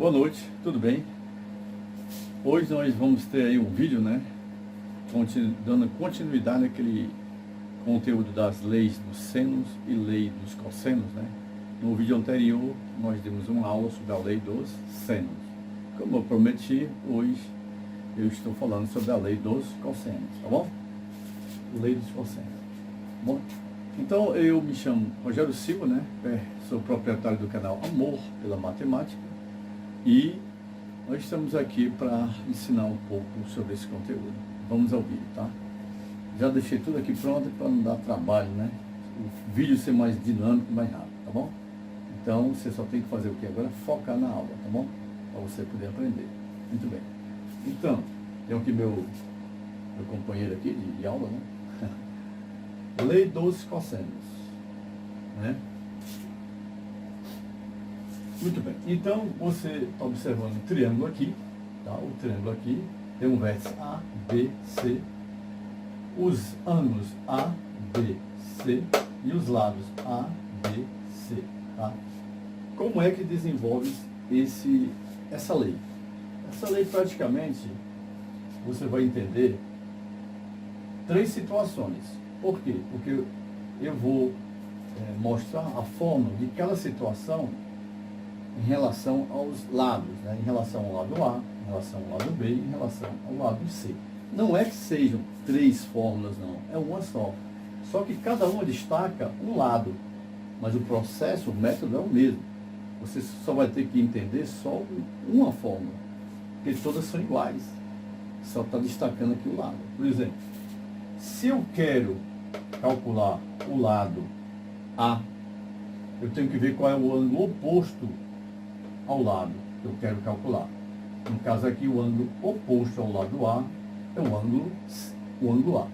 Boa noite, tudo bem? Hoje nós vamos ter aí um vídeo, né? Dando continuidade naquele conteúdo das leis dos senos e lei dos cossenos, né? No vídeo anterior nós demos uma aula sobre a lei dos senos. Como eu prometi, hoje eu estou falando sobre a lei dos cossenos, tá bom? Lei dos cossenos. Bom, então eu me chamo Rogério Silva, né? Sou proprietário do canal Amor pela Matemática e nós estamos aqui para ensinar um pouco sobre esse conteúdo. Vamos ao vídeo, tá? Já deixei tudo aqui pronto para não dar trabalho, né? O vídeo ser mais dinâmico e mais rápido, tá bom? Então você só tem que fazer o que agora? Focar na aula, tá bom? Para você poder aprender. Muito bem. Então, tem aqui meu companheiro aqui de aula, né? Lei dos cossenos, né? Muito bem. Então, você está observando um triângulo aqui, tá? O triângulo aqui tem um vértice A, B, C, os ângulos A, B, C e os lados A, B, C, tá? Como é que desenvolve essa lei? Essa lei praticamente você vai entender três situações. Por quê? Porque eu vou mostrar a forma de cada situação em relação aos lados, né? Em relação ao lado A, em relação ao lado B, em relação ao lado C. Não é que sejam três fórmulas, não. É uma só. Só que cada uma destaca um lado. Mas o processo, o método é o mesmo. Você só vai ter que entender só uma fórmula. Porque todas são iguais. Só está destacando aqui o lado. Por exemplo, se eu quero calcular o lado A, eu tenho que ver qual é o ângulo oposto ao lado que eu quero calcular. No caso aqui, o ângulo oposto ao lado A é o ângulo A,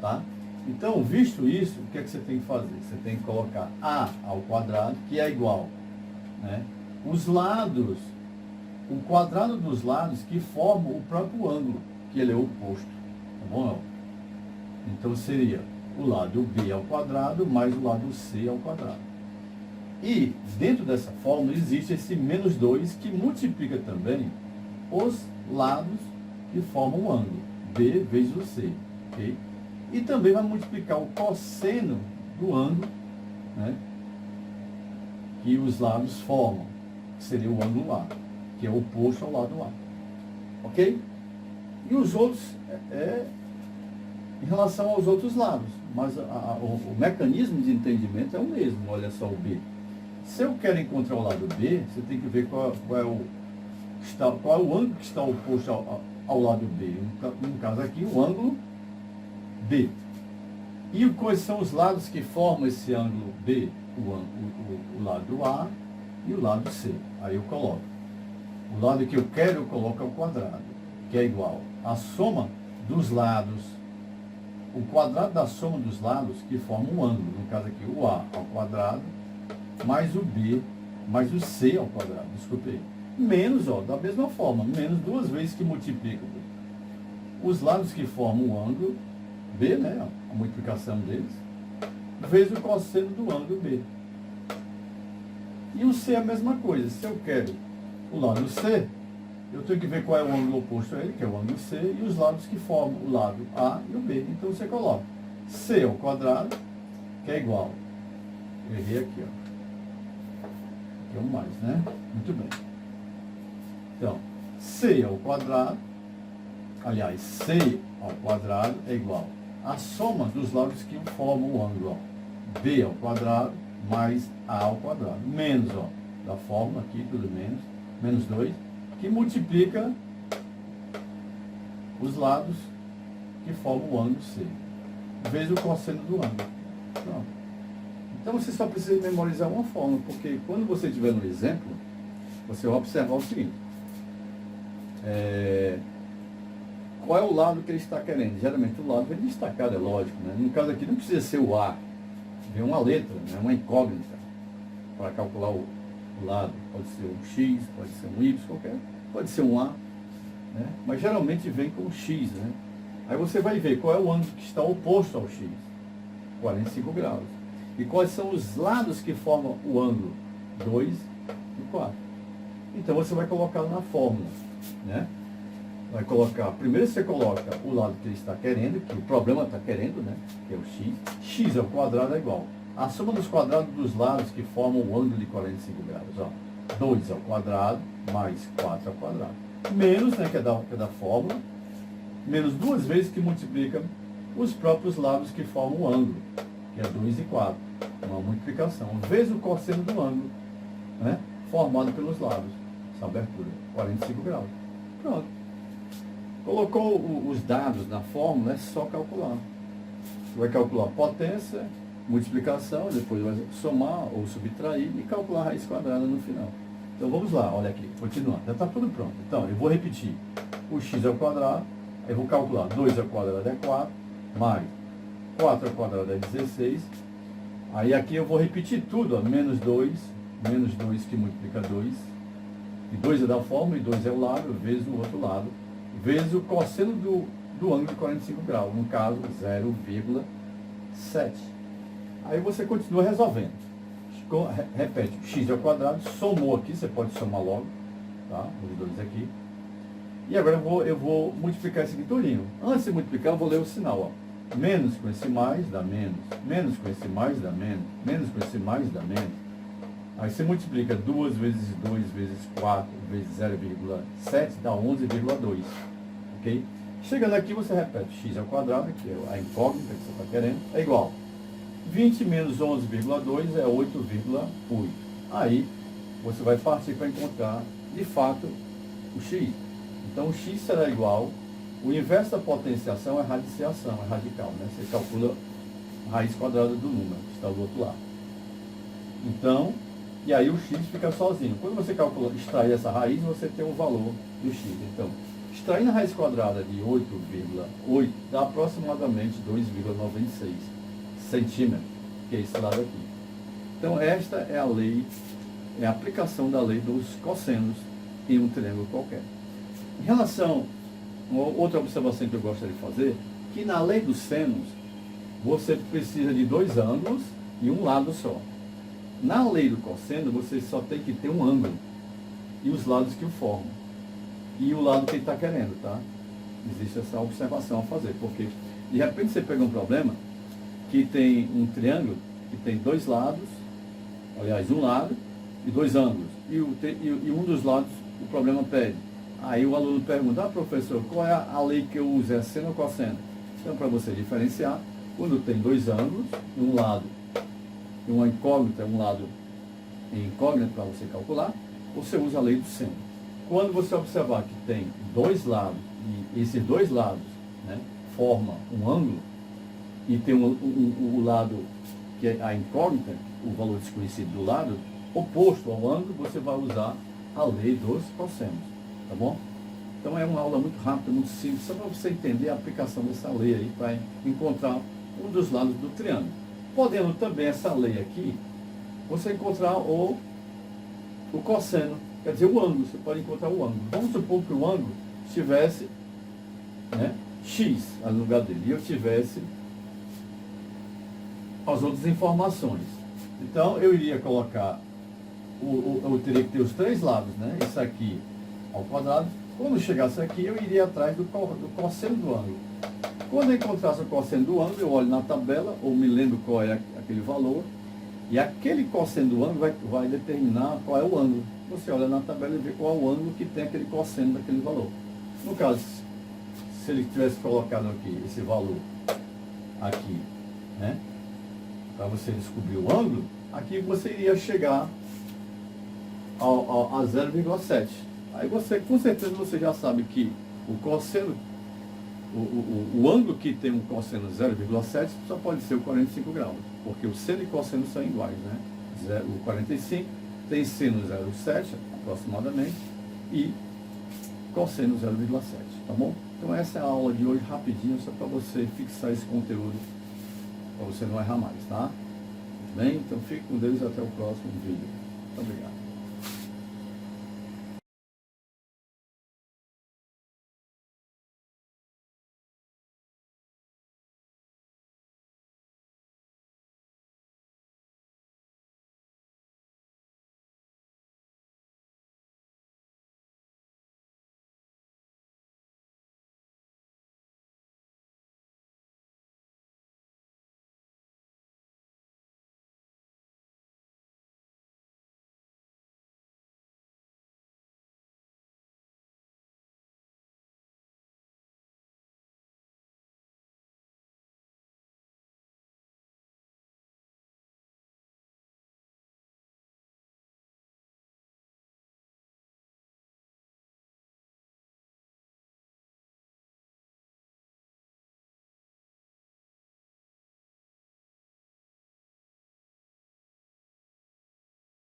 tá? Então, visto isso, o que é que você tem que fazer? Você tem que colocar A ao quadrado, que é igual, né? Os lados, o quadrado dos lados que formam o próprio ângulo, que ele é oposto, tá bom? Então, seria o lado B ao quadrado mais o lado C ao quadrado. E dentro dessa fórmula existe esse menos 2 que multiplica também os lados que formam o ângulo, B vezes o C. Okay? E também vai multiplicar o cosseno do ângulo, né, que os lados formam, que seria o ângulo A, que é oposto ao lado A. Ok? E os outros em relação aos outros lados. Mas o mecanismo de entendimento é o mesmo. Olha só o B. Se eu quero encontrar o lado B, você tem que ver qual é o ângulo que está oposto ao lado B. No caso aqui, o ângulo B. E quais são os lados que formam esse ângulo B? O lado A e o lado C. Aí eu coloco. O lado que eu quero, eu coloco ao quadrado, que é igual a soma dos lados, o quadrado da soma dos lados que formam um ângulo. No caso aqui, o A ao quadrado, mais o B, mais o C ao quadrado, desculpe aí. Menos, da mesma forma, menos duas vezes que multiplica os lados que formam o ângulo B, né, a multiplicação deles, vezes o cosseno do ângulo B. E o C é a mesma coisa. Se eu quero o lado C, eu tenho que ver qual é o ângulo oposto a ele, que é o ângulo C, e os lados que formam o lado A e o B. Então você coloca C ao quadrado, que é igual. Eu errei aqui, ó. Aqui é um mais, né? Muito bem. Então, C ao quadrado, aliás, C ao quadrado é igual a soma dos lados que formam o ângulo, ó. B ao quadrado mais A ao quadrado. Menos, da fórmula aqui, tudo menos 2, que multiplica os lados que formam o ângulo C, vezes o cosseno do ângulo. Pronto. Então você só precisa memorizar uma fórmula, porque quando você estiver no exemplo, você vai observar o seguinte. Qual é o lado que ele está querendo? Geralmente o lado vem destacado, é lógico, né? No caso aqui não precisa ser o A, vem uma letra, né? Uma incógnita para calcular o lado. Pode ser um X, pode ser um Y, qualquer, pode ser um A, né? Mas geralmente vem com X, né? Aí você vai ver qual é o ângulo que está oposto ao X, 45 graus. E quais são os lados que formam o ângulo 2 e 4. Então você vai colocar na fórmula, né? Vai colocar, primeiro você coloca o lado que ele está querendo, que o problema está querendo, né? Que é o x. X ao quadrado é igual a soma dos quadrados dos lados que formam o ângulo de 45 graus. Ó. 2 ao quadrado mais 4 ao quadrado. Menos, né, que é da fórmula, menos duas vezes que multiplica os próprios lados que formam o ângulo, que é 2 e 4. Uma multiplicação. Vezes o cosseno do ângulo, né, formado pelos lados. Essa abertura, 45 graus. Pronto. Colocou os dados na fórmula, é só calcular. Você vai calcular potência, multiplicação, depois vai somar ou subtrair e calcular a raiz quadrada no final. Então vamos lá, olha aqui, continuando. Já está tudo pronto. Então, eu vou repetir. O x ao quadrado, aí eu vou calcular 2 ao quadrado é 4, mais 4 ao quadrado é 16. Aí aqui eu vou repetir tudo, ó, menos 2 que multiplica 2. E 2 é da fórmula, e 2 é o lado, vezes o outro lado, vezes o cosseno do ângulo de 45 graus, no caso 0,7. Aí você continua resolvendo. Repete, x ao quadrado, somou aqui, você pode somar logo, tá? Os dois aqui. E agora eu vou multiplicar esse aqui todinho. Antes de multiplicar, eu vou ler o sinal, ó. Menos com esse mais dá menos, menos com esse mais dá menos, menos com esse mais dá menos. Aí você multiplica 2 vezes 2 vezes 4 vezes 0,7 dá 11,2. Ok? Chegando aqui, você repete x ao quadrado, que é a incógnita que você está querendo, é igual. 20 menos 11,2 é 8,8. Aí, você vai partir para encontrar, de fato, o x. Então, o x será igual, o inverso da potenciação é radiciação, é radical, né? Você calcula a raiz quadrada do número, que está do outro lado. Então, e aí o x fica sozinho. Quando você calcula, extrair essa raiz, você tem um valor do x. Então, extraindo a raiz quadrada de 8,8 dá aproximadamente 2,96 centímetros, que é esse lado aqui. Então, esta é a lei, é a aplicação da lei dos cossenos em um triângulo qualquer. Em relação, outra observação que eu gostaria de fazer, que na lei dos senos, você precisa de dois ângulos e um lado só. Na lei do cosseno, você só tem que ter um ângulo e os lados que o formam. E o lado que ele está querendo, tá? Existe essa observação a fazer, porque de repente você pega um problema que tem um triângulo que tem dois lados, aliás, um lado e dois ângulos. E um dos lados o problema pede. Aí o aluno pergunta, professor, qual é a lei que eu uso? É seno ou cosseno? Então, para você diferenciar, quando tem dois ângulos, um lado e uma incógnita, um lado incógnito para você calcular, você usa a lei do seno. Quando você observar que tem dois lados, e esses dois lados, né, formam um ângulo, e tem o lado que é a incógnita, o valor desconhecido do lado, oposto ao ângulo, você vai usar a lei dos cossenos, tá bom? Então é uma aula muito rápida, muito simples, só para você entender a aplicação dessa lei aí, para encontrar um dos lados do triângulo. Podendo também essa lei aqui, você encontrar o cosseno, quer dizer, o ângulo, você pode encontrar o ângulo. Vamos supor que o ângulo tivesse, né, x no lugar dele, e eu tivesse as outras informações. Então, eu iria colocar, eu teria que ter os três lados, né, isso aqui ao quadrado. Quando chegasse aqui, eu iria atrás do cosseno do ângulo. Quando eu encontrasse o cosseno do ângulo, eu olho na tabela, ou me lembro qual é aquele valor, e aquele cosseno do ângulo vai determinar qual é o ângulo. Você olha na tabela e vê qual é o ângulo que tem aquele cosseno daquele valor. No caso, se ele tivesse colocado aqui esse valor, aqui, né, para você descobrir o ângulo, aqui você iria chegar a 0,7. Aí você, com certeza, você já sabe que o cosseno, o ângulo que tem um cosseno 0,7 só pode ser o 45 graus, porque o seno e cosseno são iguais, né? O 45 tem seno 0,7 aproximadamente e cosseno 0,7, tá bom? Então essa é a aula de hoje, rapidinho, só para você fixar esse conteúdo, para você não errar mais, tá? Bem, então fique com Deus e até o próximo vídeo.